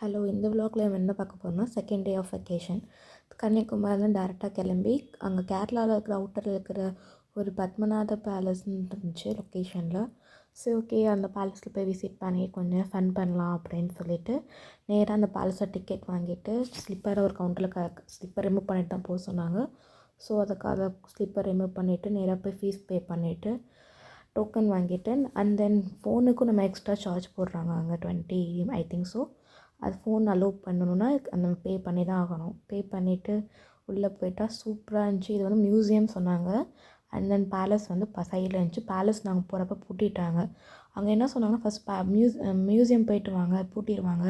Hello, இந்த விலாகில் நம்ம என்ன பார்க்க போகிறோம்னா செகண்ட் டே ஆஃப் வெக்கேஷன். கன்னியாகுமரியில் டேரெக்டாக கிளம்பி அங்கே கேரளாவில் இருக்கிற அவுட்டரில் இருக்கிற ஒரு பத்மநாத பேலஸ்ன்னு இருந்துச்சு லொக்கேஷனில். சரி, ஓகே, அந்த பேலஸில் போய் விசிட் பண்ணி கொஞ்சம் ஃபன் பண்ணலாம் அப்படின்னு சொல்லிட்டு நேராக அந்த பேலஸில் டிக்கெட் வாங்கிட்டு ஸ்லிப்பரை ஒரு கவுண்டரில் ஸ்லிப்பர் ரிமூவ் பண்ணிட்டு தான் போக சொன்னாங்க. ஸோ அதுக்காக ஸ்லிப்பர் ரிமூவ் பண்ணிவிட்டு நேராக போய் ஃபீஸ் பே பண்ணிவிட்டு டோக்கன் வாங்கிட்டு அண்ட் தென் ஃபோனுக்கும் நம்ம எக்ஸ்ட்ரா சார்ஜ் போடுறாங்க அங்கே 20 ஐ திங்க். ஸோ அது ஃபோன் அலோவ் பண்ணணுன்னா நம்ம பே பண்ணி தான் ஆகணும். பே பண்ணிவிட்டு உள்ளே போயிட்டா சூப்பராக இருந்துச்சு. இது வந்து மியூசியம் சொன்னாங்க. அண்ட் தென் பேலஸ் வந்து சைடில் இருந்துச்சு. பேலஸ் நாங்கள் போகிறப்ப பூட்டிட்டாங்க. அங்கே என்ன சொன்னாங்கன்னா ஃபஸ்ட் மியூசியம் போயிட்டு வாங்க, பூட்டிடுவாங்க,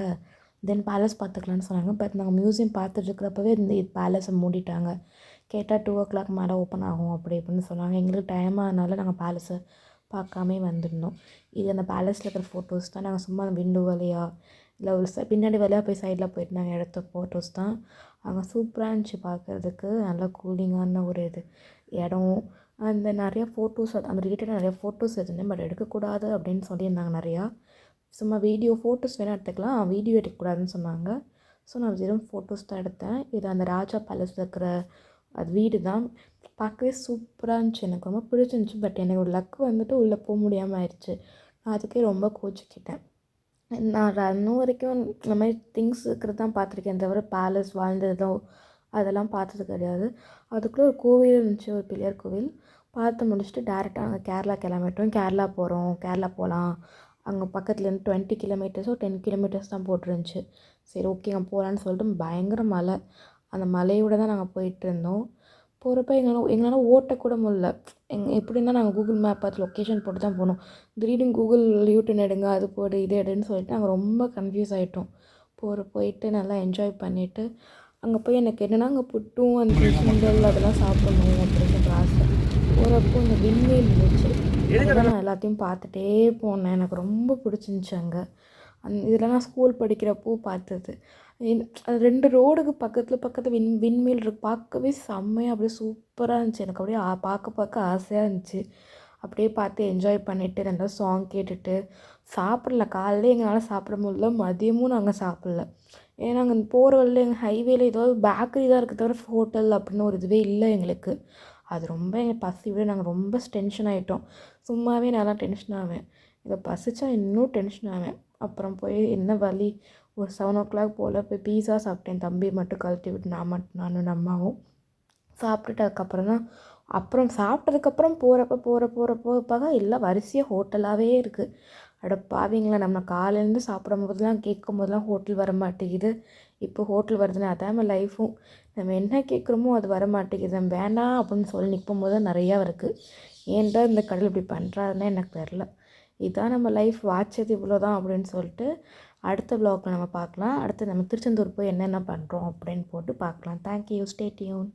தென் பேலஸ் பார்த்துக்கலான்னு சொன்னாங்க. பட் நாங்கள் மியூசியம் பார்த்துட்ருக்கிறப்பவே இந்த பேலஸை மூடிட்டாங்க. கேட்டால் 2 o'clock மேலே ஓப்பன் ஆகும் அப்படி இப்படின்னு சொன்னாங்க. எங்களுக்கு டைம் ஆனதுனால நாங்கள் பேலஸை பார்க்காமே வந்துருந்தோம். இது அந்த பேலஸில் இருக்கிற ஃபோட்டோஸ் தான். நாங்கள் சும்மா விண்டோ வழியாக இல்லை ஒரு பின்னாடி வழியாக போய் சைடில் போயிட்டு நாங்கள் எடுத்த ஃபோட்டோஸ் தான். அங்கே சூப்பராக இருந்துச்சு பார்க்குறதுக்கு. நல்லா கூலிங்கான ஒரு இடம். அந்த நிறையா ஃபோட்டோஸ் அந்த ரிலேட்டடாக நிறையா ஃபோட்டோஸ் எடுத்தேன். பட் எடுக்கக்கூடாது அப்படின்னு சொல்லியிருந்தாங்க நிறையா. சும்மா ஃபோட்டோஸ் வேணால் எடுத்துக்கலாம், வீடியோ எடுக்கக்கூடாதுன்னு சொன்னாங்க. ஸோ நான் வெறும் ஃபோட்டோஸ் தான் எடுத்தேன். இது அந்த ராஜா பேலஸில் இருக்கிற அது வீடு தான். பார்க்கவே சூப்பராக இருந்துச்சு. எனக்கு ரொம்ப பிடிச்சிருந்துச்சி. பட் எனக்கு ஒரு லக் வந்துட்டு உள்ளே போக முடியாமல் ஆயிடுச்சு. நான் அதுக்கே ரொம்ப கோச்சிக்கிட்டேன். நான் இன்னும் வரைக்கும் இந்த மாதிரி திங்ஸ் இருக்கிறது தான் பார்த்துருக்கேன், தவிர பேலஸ் வாழ்ந்ததோ அதெல்லாம் பார்த்தது கிடையாது. அதுக்குள்ளே ஒரு கோவில் இருந்துச்சு, ஒரு பிள்ளையார் கோவில். பார்த்து முடிச்சுட்டு டேரெக்டாக நாங்கள் கேரளா கிளம்பிட்டோம். கேரளா போகலாம். அங்கே பக்கத்துலேருந்து 20 கிலோமீட்டர்ஸோ 10 கிலோமீட்டர்ஸ் தான் போட்டிருந்துச்சு. சரி, ஓகே, அங்கே போகலான்னு சொல்லிட்டு பயங்கர மழை. அந்த மலையோடு தான் நாங்கள் போயிட்டுருந்தோம். போகிறப்ப எங்களால் ஓட்டக்கூட முடியல. எப்படின்னா நாங்கள் கூகுள் மேப் பார்த்து லொக்கேஷன் போட்டு தான் போனோம். திடீர்னு கூகுள் யூட்டன் எடுங்க, அது போடு, இது எடுன்னு சொல்லிட்டு நாங்கள் ரொம்ப கன்ஃபியூஸ் ஆகிட்டோம். போயிட்டு நல்லா என்ஜாய் பண்ணிவிட்டு அங்கே போய் எனக்கு என்னென்னா அங்கே புட்டும் அந்த சுண்டல் அதெல்லாம் சாப்பிடணும் அப்படிங்கிற ஆசை. போகிறப்போ இந்த விண்வெளி இருந்துச்சு. அதெல்லாம் நான் எல்லாத்தையும் பார்த்துட்டே போனேன். எனக்கு ரொம்ப பிடிச்சிருந்துச்சி அங்கே. இதெல்லாம் நான் ஸ்கூல் படிக்கிறப்போ பார்த்தது. 2 ரோடுக்கு பக்கத்தில் விண்மீல் இருக்குது. பார்க்கவே செம்மையாக அப்படியே சூப்பராக இருந்துச்சு. எனக்கு அப்படியே பார்க்க ஆசையாக இருந்துச்சு. அப்படியே பார்த்து என்ஜாய் பண்ணிவிட்டு நல்லா சாங் கேட்டுட்டு சாப்பிடல. காலையில் எங்களால் சாப்பிட முடியல, மதியமும் நாங்கள் சாப்பிடல. ஏன்னா அங்கே போகிற வழியில் எங்கள் ஹைவேல ஏதாவது பேக்கரி தான் இருக்குது, தவிர ஹோட்டல் அப்படின்னு ஒரு இதுவே இல்லை எங்களுக்கு. அது ரொம்ப எங்கள் பசி விட நாங்கள் ரொம்ப டென்ஷன் ஆகிட்டோம். சும்மாவே நல்லா டென்ஷன் ஆவேன். இதை பசிச்சா இன்னும் டென்ஷன் ஆவேன். அப்புறம் போய் என்ன வழி, ஒரு 7 o'clock போல் போய் பீஸா சாப்பிட்டேன். தம்பி மட்டும் கழட்டி விட்டு நானும் அம்மாவும் சாப்பிட்டுட்டு அப்புறம் சாப்பிட்டதுக்கப்புறம் போகிறப்ப எல்லாம் வரிசையாக ஹோட்டலாகவே இருக்குது. அட பாவீங்களா, நம்ம காலையிலேருந்து சாப்பிடும் போதெல்லாம் கேட்கும் போதெல்லாம் ஹோட்டல் வர மாட்டேங்குது. இப்போ ஹோட்டல் வருதுன்னு அதான் லைஃபும். நம்ம என்ன கேட்குறோமோ அது வர மாட்டேங்குது. நம்ம வேண்டாம் அப்படின்னு சொல்லி நிற்கும் போது தான் நிறையா இருக்குது. ஏன்டா இந்த கடல் இப்படி பண்ணுறாருன்னு எனக்கு தெரில. இதுதான் நம்ம லைஃப், வாட்சது இவ்வளோ தான் அப்படின்னு சொல்லிட்டு அடுத்த வ்ளாகில் நம்ம பார்க்கலாம். அடுத்து நம்ம திருச்செந்தூர் போய் என்னென்ன பண்ணுறோம் அப்படின்னு போட்டு பார்க்கலாம். Thank you, stay tune.